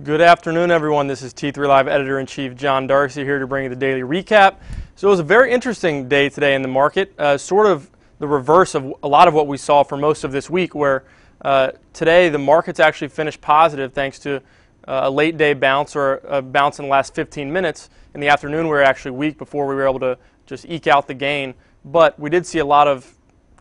Good afternoon, everyone. This is T3 Live Editor-in-Chief John Darcy here to bring you the daily recap. So it was a very interesting day today in the market, sort of the reverse of a lot of what we saw for most of this week, where today the markets actually finished positive thanks to a late day bounce or a bounce in the last 15 minutes. In the afternoon, we were actually weak before we were able to just eke out the gain. But we did see a lot of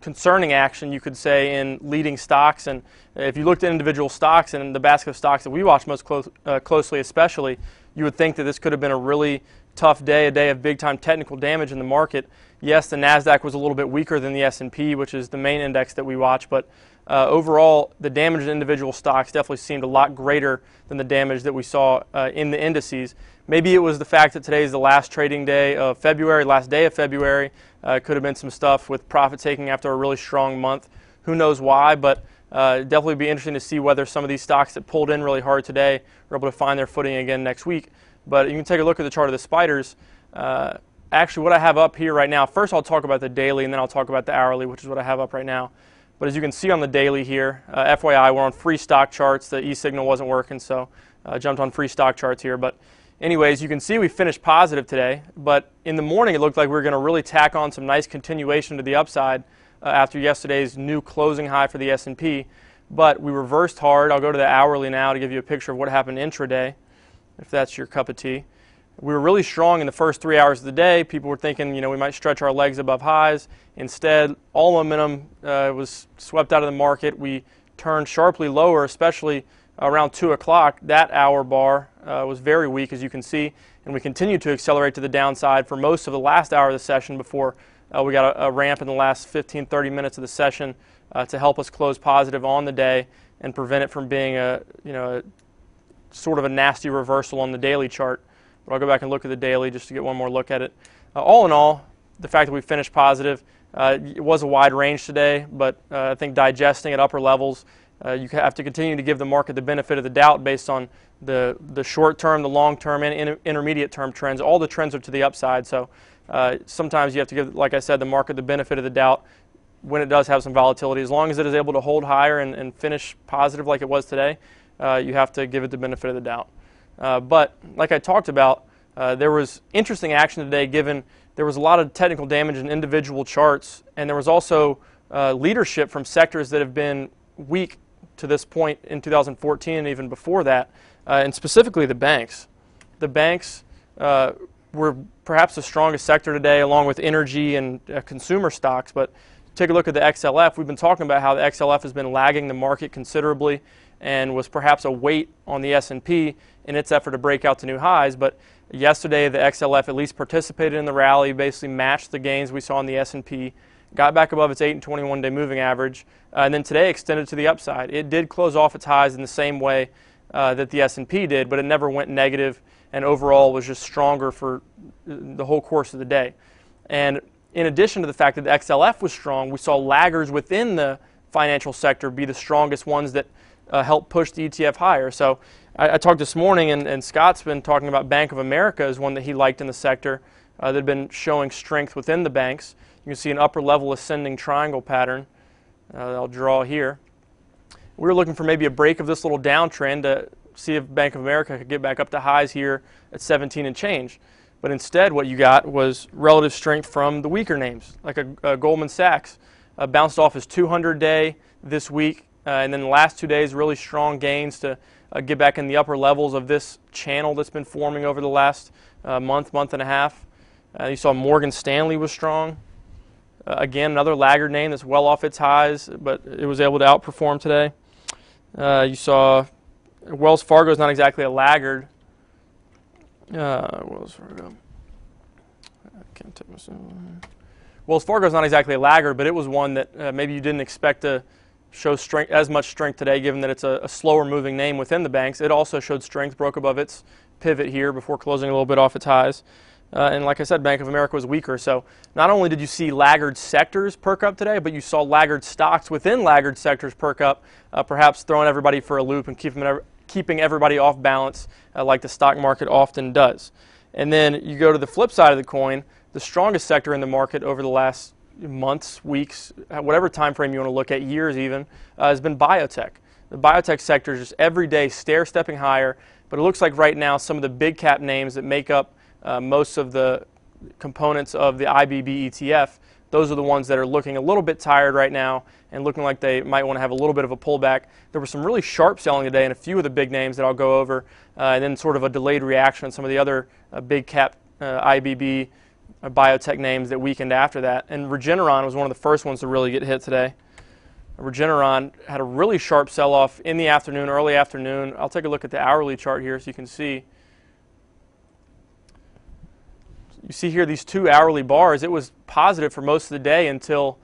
concerning action, you could say, in leading stocks. And if you looked at individual stocks and the basket of stocks that we watch most closely especially, you would think that this could have been a really tough day, a day of big-time technical damage in the market. Yes, the NASDAQ was a little bit weaker than the S&P, which is the main index that we watch, but overall, the damage in individual stocks definitely seemed a lot greater than the damage that we saw in the indices. Maybe it was the fact that today is the last trading day of February, last day of February. Could have been some stuff with profit taking after a really strong month. Who knows why, but definitely be interesting to see whether some of these stocks that pulled in really hard today are able to find their footing again next week. But you can take a look at the chart of the spiders. Actually, what I have up here right now, first I'll talk about the daily and then I'll talk about the hourly, which is what I have up right now. But as you can see on the daily here, FYI, we're on free stock charts. The e-signal wasn't working, so I jumped on free stock charts here. But anyways, you can see we finished positive today, but in the morning it looked like we were going to really tack on some nice continuation to the upside after yesterday's new closing high for the S&P. But we reversed hard. I'll go to the hourly now to give you a picture of what happened intraday, if that's your cup of tea. We were really strong in the first 3 hours of the day. People were thinking, we might stretch our legs above highs. Instead, all momentum was swept out of the market. We turned sharply lower, especially around 2 o'clock. That hour bar was very weak, as you can see, and we continued to accelerate to the downside for most of the last hour of the session before we got a ramp in the last 15-30 minutes of the session to help us close positive on the day and prevent it from being a sort of a nasty reversal on the daily chart. But I'll go back and look at the daily just to get one more look at it. All in all, the fact that we finished positive, it was a wide range today, but I think digesting at upper levels, you have to continue to give the market the benefit of the doubt based on the short term, the long term, and intermediate term trends. All the trends are to the upside, so sometimes you have to give, like I said, the market the benefit of the doubt when it does have some volatility. As long as it is able to hold higher and finish positive like it was today, you have to give it the benefit of the doubt. But like I talked about, there was interesting action today given there was a lot of technical damage in individual charts, and there was also leadership from sectors that have been weak to this point in 2014 and even before that, and specifically the banks. The banks were perhaps the strongest sector today, along with energy and consumer stocks. But take a look at the XLF. We've been talking about how the XLF has been lagging the market considerably and was perhaps a weight on the S&P in its effort to break out to new highs. But yesterday, the XLF at least participated in the rally, basically matched the gains we saw in the S&P, got back above its 8 and 21-day moving average, and then today extended to the upside. It did close off its highs in the same way that the S&P did, but it never went negative, and overall was just stronger for the whole course of the day. And in addition to the fact that the XLF was strong, we saw laggers within the financial sector be the strongest ones that helped push the ETF higher. So I talked this morning, and Scott's been talking about Bank of America as one that he liked in the sector that had been showing strength within the banks. You can see an upper level ascending triangle pattern that I'll draw here. We were looking for maybe a break of this little downtrend to see if Bank of America could get back up to highs here at 17 and change. But instead what you got was relative strength from the weaker names, like a Goldman Sachs. Bounced off his 200-day this week, and then the last 2 days really strong gains to get back in the upper levels of this channel that's been forming over the last month and a half. You saw Morgan Stanley was strong. Again, another laggard name that's well off its highs, but it was able to outperform today. You saw Wells Fargo is not exactly a laggard. Wells Fargo. I can't take this. Wells Fargo is not exactly a laggard, but it was one that maybe you didn't expect to show strength, as much strength today, given that it's a slower moving name within the banks. It also showed strength, broke above its pivot here before closing a little bit off its highs. And like I said, Bank of America was weaker. So not only did you see laggard sectors perk up today, but you saw laggard stocks within laggard sectors perk up, perhaps throwing everybody for a loop and keeping everybody off balance like the stock market often does. And then you go to the flip side of the coin, the strongest sector in the market over the last months, weeks, whatever time frame you want to look at, years even, has been biotech. The biotech sector is just every day stair-stepping higher. But it looks like right now some of the big cap names that make up most of the components of the IBB ETF, those are the ones that are looking a little bit tired right now and looking like they might want to have a little bit of a pullback. There was some really sharp selling today in a few of the big names that I'll go over, and then sort of a delayed reaction on some of the other big cap IBB biotech names that weakened after that. And Regeneron was one of the first ones to really get hit today. Regeneron had a really sharp sell-off in the afternoon, early afternoon. I'll take a look at the hourly chart here so you can see. You see here these two hourly bars. It was positive for most of the day until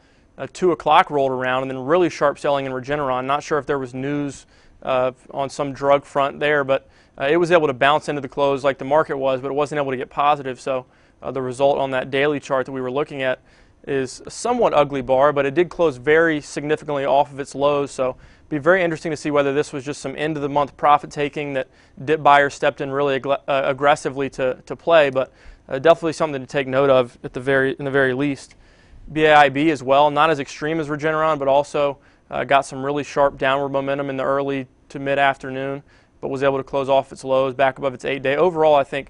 2 o'clock rolled around, and then really sharp selling in Regeneron. Not sure if there was news on some drug front there, but it was able to bounce into the close like the market was, but it wasn't able to get positive. So the result on that daily chart that we were looking at is a somewhat ugly bar, but it did close very significantly off of its lows. So it'd be very interesting to see whether this was just some end-of-the-month profit taking that dip buyers stepped in really aggressively to play, but definitely something to take note of in the very least. BAIB as well, not as extreme as Regeneron, but also got some really sharp downward momentum in the early to mid-afternoon, but was able to close off its lows back above its 8-day. Overall, I think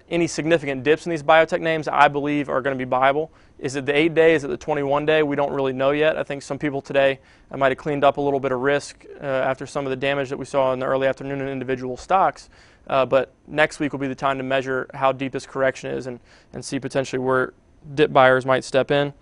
any significant dips in these biotech names, I believe, are going to be buyable. Is it the 8-day? Is it the 21-day? We don't really know yet. I think some people today might have cleaned up a little bit of risk after some of the damage that we saw in the early afternoon in individual stocks. But next week will be the time to measure how deep this correction is and see potentially where dip buyers might step in.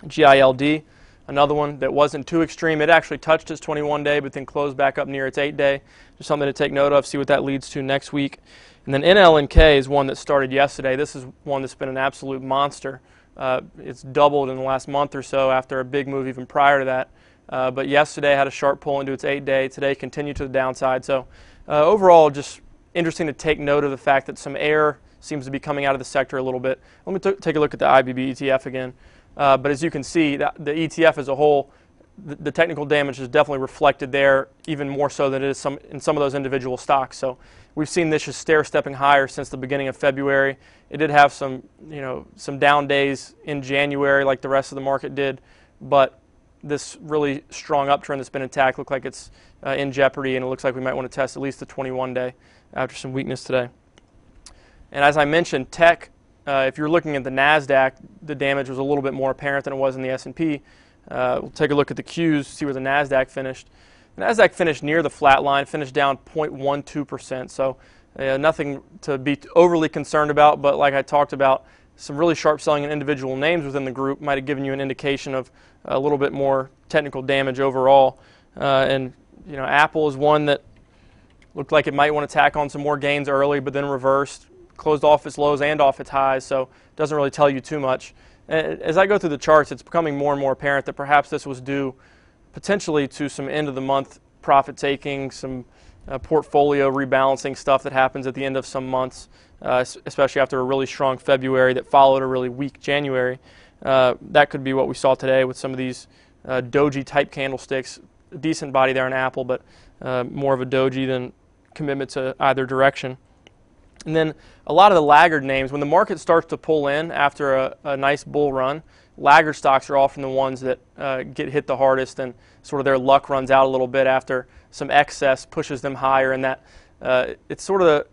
GILD, another one that wasn't too extreme. It actually touched its 21-day, but then closed back up near its 8-day. Just something to take note of, see what that leads to next week. And then NLNK is one that started yesterday. This is one that's been an absolute monster. It's doubled in the last month or so after a big move even prior to that. But yesterday had a sharp pull into its 8-day. Today continued to the downside. So overall, just interesting to take note of the fact that some air seems to be coming out of the sector a little bit. Let me take a look at the IBB ETF again. But as you can see, the ETF as a whole, the technical damage is definitely reflected there, even more so than it is in some of those individual stocks. So we've seen this just stair-stepping higher since the beginning of February. It did have some down days in January like the rest of the market did, but this really strong uptrend that's been attacked looks like it's in jeopardy, and it looks like we might want to test at least the 21-day after some weakness today. And as I mentioned, tech, if you're looking at the NASDAQ, the damage was a little bit more apparent than it was in the S&P. We'll take a look at the Qs, see where the NASDAQ finished. The NASDAQ finished near the flat line, finished down 0.12%, so nothing to be overly concerned about, but like I talked about, some really sharp selling in individual names within the group might have given you an indication of a little bit more technical damage overall. And Apple is one that looked like it might want to tack on some more gains early, but then reversed, closed off its lows and off its highs, so it doesn't really tell you too much. As I go through the charts, it's becoming more and more apparent that perhaps this was due potentially to some end-of-the-month profit taking, some portfolio rebalancing stuff that happens at the end of some months, especially after a really strong February that followed a really weak January. That could be what we saw today with some of these doji-type candlesticks. A decent body there in Apple, but more of a doji than commitment to either direction. And then a lot of the laggard names, when the market starts to pull in after a nice bull run, laggard stocks are often the ones that get hit the hardest, and sort of their luck runs out a little bit after some excess pushes them higher. And that it's sort of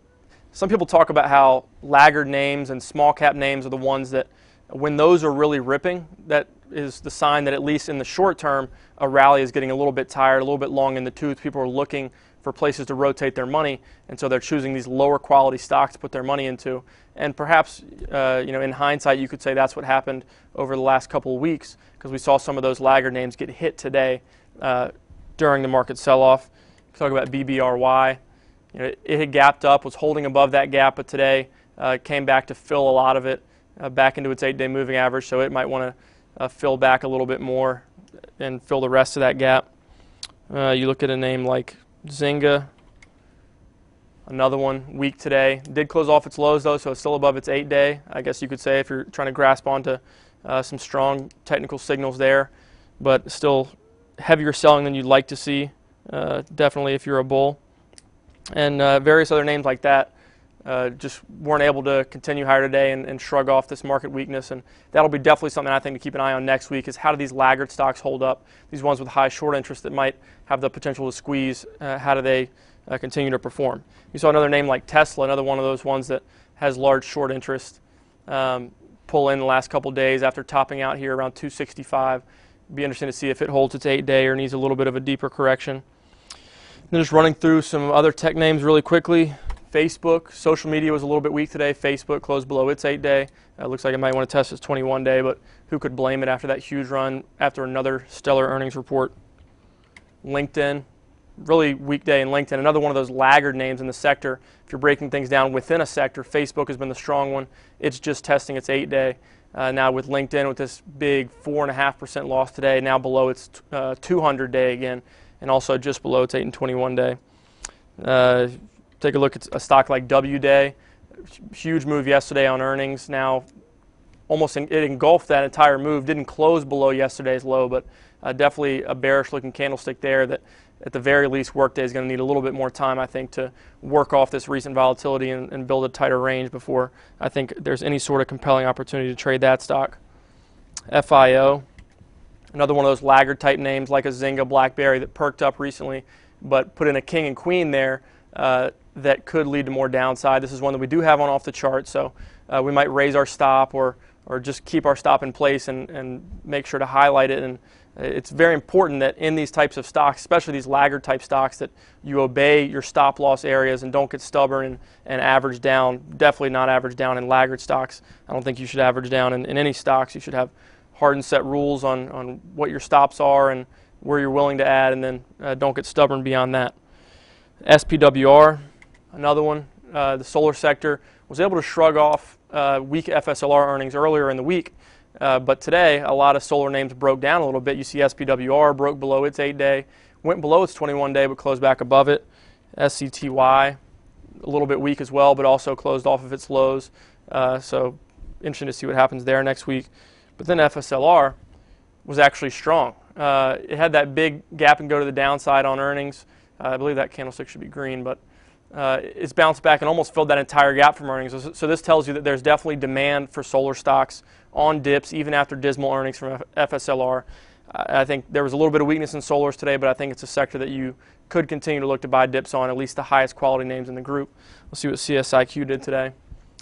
some people talk about how laggard names and small cap names are the ones that, when those are really ripping, that is the sign that at least in the short term, a rally is getting a little bit tired, a little bit long in the tooth. People are looking for places to rotate their money, and so they're choosing these lower quality stocks to put their money into. And perhaps, in hindsight, you could say that's what happened over the last couple of weeks, because we saw some of those laggard names get hit today during the market sell-off. Talk about BBRY. It had gapped up, was holding above that gap, but today came back to fill a lot of it back into its 8-day moving average, so it might want to fill back a little bit more and fill the rest of that gap. You look at a name like Zynga, another one, weak today. Did close off its lows, though, so it's still above its 8-day, I guess you could say, if you're trying to grasp onto some strong technical signals there, but still heavier selling than you'd like to see, definitely if you're a bull. And various other names like that just weren't able to continue higher today and shrug off this market weakness. And that'll be definitely something I think to keep an eye on next week, is how do these laggard stocks hold up? These ones with high short interest that might have the potential to squeeze, how do they continue to perform. You saw another name like Tesla, another one of those ones that has large short interest, pull in the last couple days after topping out here around 265. Be interesting to see if it holds its 8-day or needs a little bit of a deeper correction. Then just running through some other tech names really quickly. Facebook, social media was a little bit weak today. Facebook closed below its 8-day. Looks like it might want to test its 21-day, but who could blame it after that huge run after another stellar earnings report? LinkedIn, really weak day in LinkedIn. Another one of those laggard names in the sector. If you're breaking things down within a sector, Facebook has been the strong one. It's just testing its 8-day. Now with LinkedIn, with this big 4.5% loss today, now below its 200-day again, and also just below its 8 and 21-day. Take a look at a stock like WDay. Huge move yesterday on earnings. Now almost it engulfed that entire move. Didn't close below yesterday's low, but definitely a bearish-looking candlestick there that at the very least Workday is going to need a little bit more time, I think, to work off this recent volatility and build a tighter range before I think there's any sort of compelling opportunity to trade that stock. FIO, another one of those laggard type names like a Zynga, BlackBerry that perked up recently, but put in a king and queen there that could lead to more downside. This is one that we do have on off the chart, so we might raise our stop or just keep our stop in place and make sure to highlight it. And it's very important that in these types of stocks, especially these laggard type stocks, that you obey your stop loss areas and don't get stubborn and average down. Definitely not average down in laggard stocks. I don't think you should average down in any stocks. You should have hard and set rules on what your stops are and where you're willing to add, and then don't get stubborn beyond that. SPWR, another one, the solar sector, was able to shrug off weak FSLR earnings earlier in the week. But today, a lot of solar names broke down a little bit. You see SPWR broke below its 8-day, went below its 21-day, but closed back above it. SCTY, a little bit weak as well, but also closed off of its lows. So interesting to see what happens there next week. But then FSLR was actually strong. It had that big gap and go to the downside on earnings. I believe that candlestick should be green, but it's bounced back and almost filled that entire gap from earnings. So this tells you that there's definitely demand for solar stocks on dips, even after dismal earnings from FSLR. I think there was a little bit of weakness in solars today, but I think it's a sector that you could continue to look to buy dips on, at least the highest quality names in the group. We'll see what CSIQ did today.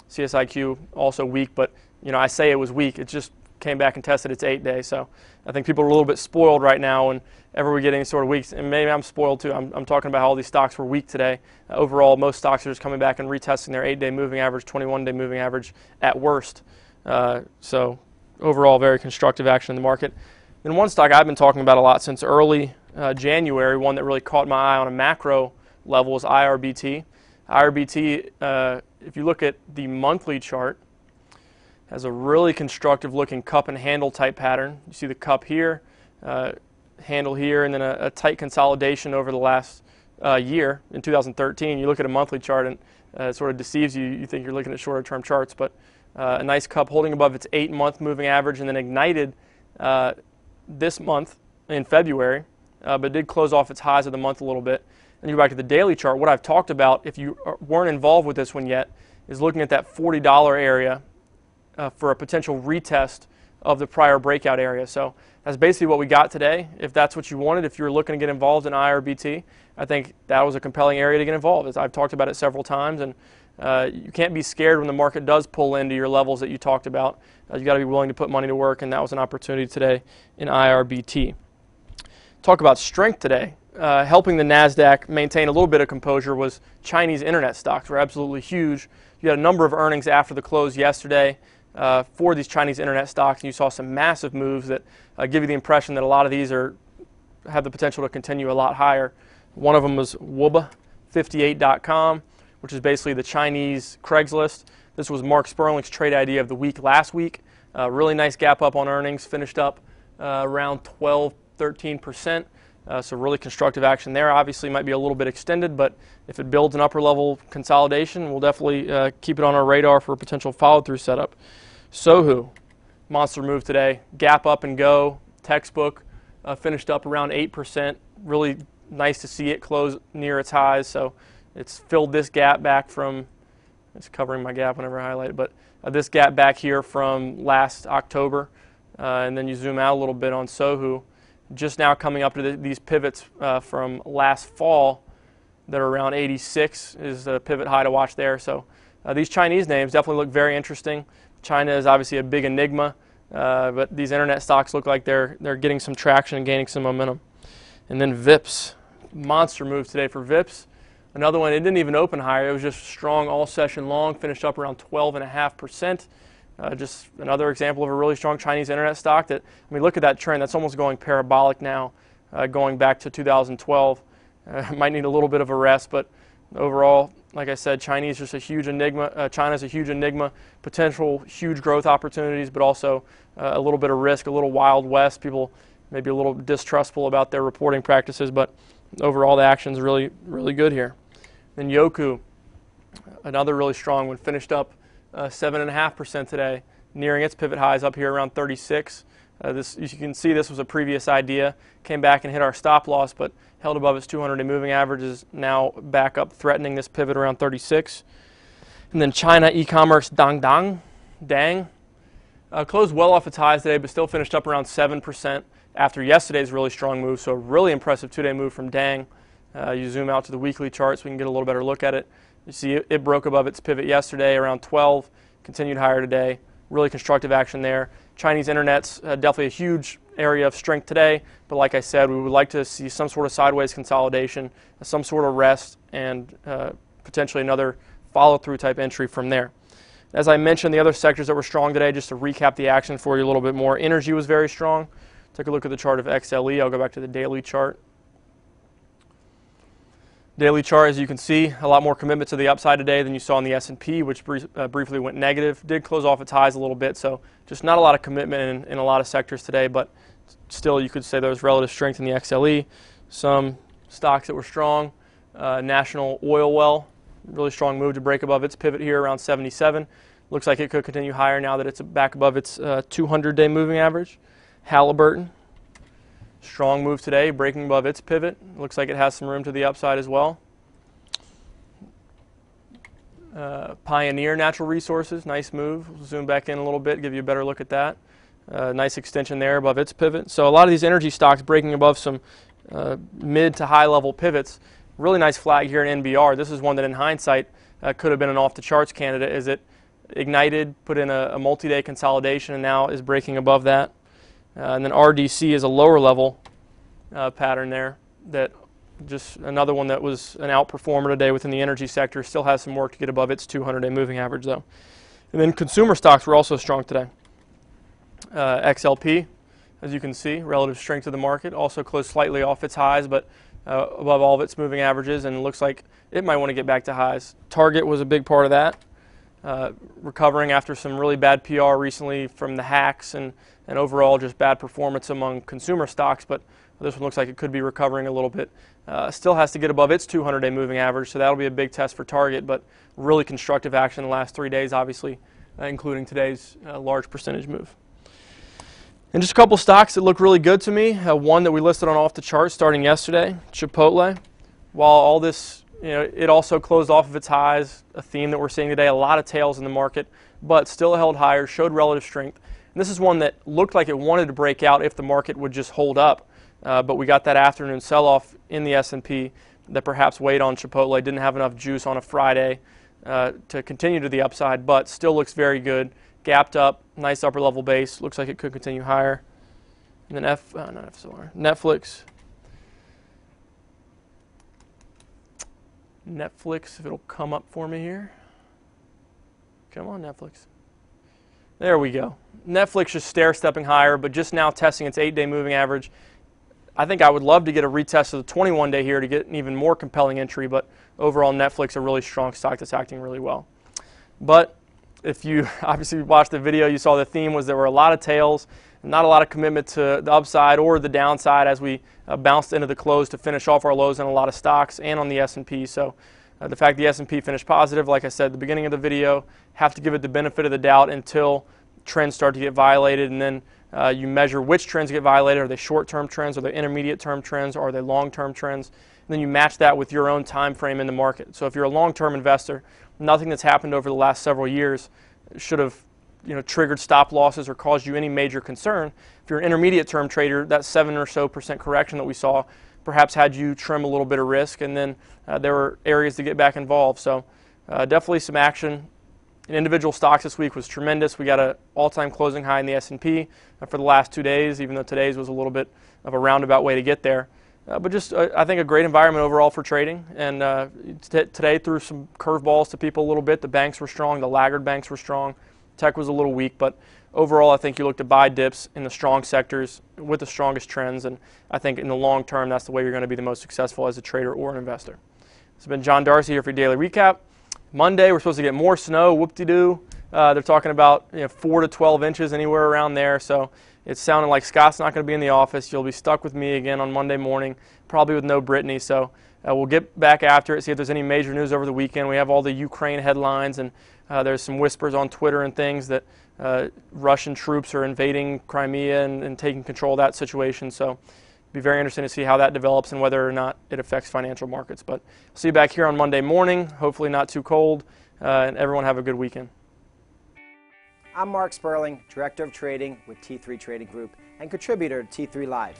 CSIQ also weak, but I say it was weak. It just came back and tested its 8-day. So I think people are a little bit spoiled right now whenever we get any sort of weeks, and maybe I'm spoiled too. I'm talking about how all these stocks were weak today. Overall, most stocks are just coming back and retesting their 8-day moving average, 21-day moving average at worst. So overall, very constructive action in the market. And one stock I've been talking about a lot since early January, one that really caught my eye on a macro level, is IRBT. IRBT, if you look at the monthly chart, has a really constructive looking cup and handle type pattern. You see the cup here, handle here, and then a tight consolidation over the last year in 2013. You look at a monthly chart and it sort of deceives you. You think you're looking at shorter term charts, but a nice cup holding above its 8-month moving average, and then ignited this month in February, but did close off its highs of the month a little bit. And you go back to the daily chart. What I've talked about, if you weren't involved with this one yet, is looking at that $40 area for a potential retest of the prior breakout area. So that's basically what we got today. If that's what you wanted, if you were looking to get involved in IRBT, I think that was a compelling area to get involved. As I've talked about it several times, and you can't be scared when the market does pull into your levels that you talked about. You got to be willing to put money to work, and that was an opportunity today in IRBT. Talk about strength today. Helping the NASDAQ maintain a little bit of composure was Chinese internet stocks. Were absolutely huge. You had a number of earnings after the close yesterday for these Chinese internet stocks, and you saw some massive moves that give you the impression that a lot of these have the potential to continue a lot higher. One of them was Wuba58.com, which is basically the Chinese Craigslist. This was Mark Sperling's trade idea of the week last week. Really nice gap up on earnings, finished up around 12-13%. So really constructive action there. Obviously might be a little bit extended, but if it builds an upper level consolidation, we'll definitely keep it on our radar for a potential follow-through setup. Sohu, monster move today. Gap up and go, textbook, finished up around 8%. Really nice to see it close near its highs. So it's filled this gap back from, it's covering my gap whenever I highlight it, but this gap back here from last October. And then you zoom out a little bit on Sohu. Just now coming up to these pivots from last fall, that are around 86 is the pivot high to watch there. So these Chinese names definitely look very interesting. China is obviously a big enigma, but these internet stocks look like they're getting some traction and gaining some momentum. And then VIPs, monster move today for VIPs. Another one, it didn't even open higher. It was just strong all session long, finished up around 12.5%. Just another example of a really strong Chinese internet stock that, I mean, look at that trend. That's almost going parabolic now, going back to 2012. Might need a little bit of a rest, but overall, like I said, China's a huge enigma, potential huge growth opportunities, but also a little bit of risk, a little Wild West. People maybe a little distrustful about their reporting practices, but overall the action's really, really good here. Then Youku, another really strong one, finished up 7.5% today, nearing its pivot highs up here around 36. This, you can see this was a previous idea, came back and hit our stop loss, but held above its 200-day moving average, is now back up threatening this pivot around 36. And then China e-commerce Dang closed well off its highs today, but still finished up around 7% after yesterday's really strong move. So a really impressive two-day move from Dang. You zoom out to the weekly chart so we can get a little better look at it. You see it broke above its pivot yesterday around 12, continued higher today. Really constructive action there. Chinese internet's definitely a huge area of strength today, but like I said, we would like to see some sort of sideways consolidation, some sort of rest, and potentially another follow-through type entry from there. As I mentioned, the other sectors that were strong today, just to recap the action for you a little bit more, energy was very strong. Take a look at the chart of XLE. I'll go back to the daily chart. Daily chart, as you can see, a lot more commitment to the upside today than you saw in the S&P, which briefly went negative. Did close off its highs a little bit, so just not a lot of commitment in a lot of sectors today, but still you could say there was relative strength in the XLE. Some stocks that were strong. National Oil Well, really strong move to break above its pivot here around 77. Looks like it could continue higher now that it's back above its 200-day moving average. Halliburton, strong move today, breaking above its pivot. Looks like it has some room to the upside as well. Pioneer Natural Resources, nice move. We'll zoom back in a little bit, give you a better look at that. Nice extension there above its pivot. So a lot of these energy stocks breaking above some mid to high level pivots. Really nice flag here in NBR. This is one that in hindsight could have been an off the charts candidate, as it ignited, put in a multi-day consolidation, and now is breaking above that. And then RDC is a lower level pattern there, that just another one that was an outperformer today within the energy sector. Still has some work to get above its 200-day moving average though. And then consumer stocks were also strong today. XLP, as you can see, relative strength of the market, also closed slightly off its highs, but above all of its moving averages, and it looks like it might want to get back to highs. Target was a big part of that, recovering after some really bad PR recently from the hacks and overall just bad performance among consumer stocks, but this one looks like it could be recovering a little bit. Still has to get above its 200-day moving average, so that'll be a big test for Target, but really constructive action in the last 3 days, obviously, including today's large percentage move. And just a couple stocks that look really good to me. One that we listed on off the chart starting yesterday, Chipotle. While all this, it also closed off of its highs, a theme that we're seeing today, a lot of tails in the market, but still held higher, showed relative strength. And this is one that looked like it wanted to break out if the market would just hold up, but we got that afternoon sell-off in the S&P that perhaps weighed on Chipotle. Didn't have enough juice on a Friday to continue to the upside, but still looks very good. Gapped up, nice upper level base. Looks like it could continue higher. And then Netflix. Netflix, if it'll come up for me here. Come on, Netflix. There we go. Netflix just stair-stepping higher, but just now testing its 8-day moving average. I think I would love to get a retest of the 21-day here to get an even more compelling entry, but overall Netflix a really strong stock that's acting really well. But if you obviously watched the video, you saw the theme was there were a lot of tails, not a lot of commitment to the upside or the downside as we bounced into the close to finish off our lows in a lot of stocks and on the S&P. So the fact the S&P finished positive, like I said at the beginning of the video, have to give it the benefit of the doubt until trends start to get violated, and then you measure which trends get violated. Are they short-term trends? Are they intermediate-term trends? Or are they long-term trends? And then you match that with your own time frame in the market. So if you're a long-term investor, nothing that's happened over the last several years should have triggered stop losses or caused you any major concern. If you're an intermediate-term trader, that 7% or so correction that we saw perhaps had you trim a little bit of risk, and then there were areas to get back involved. So definitely some action. In individual stocks this week was tremendous. We got an all-time closing high in the S&P for the last 2 days, even though today's was a little bit of a roundabout way to get there. But just, I think, a great environment overall for trading. And today threw some curveballs to people a little bit. The banks were strong. The laggard banks were strong. Tech was a little weak. But overall, I think you look to buy dips in the strong sectors with the strongest trends. And I think in the long term, that's the way you're going to be the most successful as a trader or an investor. This has been John Darcy here for your daily recap. Monday, we're supposed to get more snow. Whoop-de-doo. They're talking about 4 to 12 inches, anywhere around there. So it's sounding like Scott's not going to be in the office. You'll be stuck with me again on Monday morning, probably with no Brittany. So we'll get back after it, see if there's any major news over the weekend. We have all the Ukraine headlines, and there's some whispers on Twitter and things that Russian troops are invading Crimea and taking control of that situation. So be very interesting to see how that develops and whether or not it affects financial markets. But I'll see you back here on Monday morning, hopefully not too cold, and everyone have a good weekend. I'm Mark Sperling, Director of Trading with T3 Trading Group and contributor to T3 Live.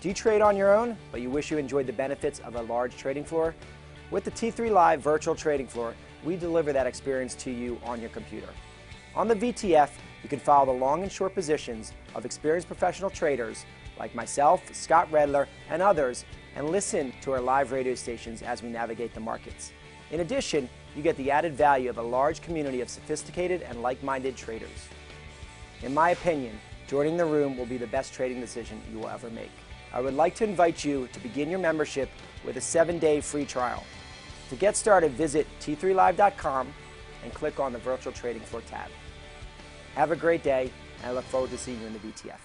Do you trade on your own, but you wish you enjoyed the benefits of a large trading floor? With the T3 Live virtual trading floor, we deliver that experience to you on your computer. On the VTF, you can follow the long and short positions of experienced professional traders like myself, Scott Redler, and others, and listen to our live radio stations as we navigate the markets. In addition, you get the added value of a large community of sophisticated and like-minded traders. In my opinion, joining the room will be the best trading decision you will ever make. I would like to invite you to begin your membership with a 7-day free trial. To get started, visit t3live.com and click on the Virtual Trading Floor tab. Have a great day, and I look forward to seeing you in the VTF.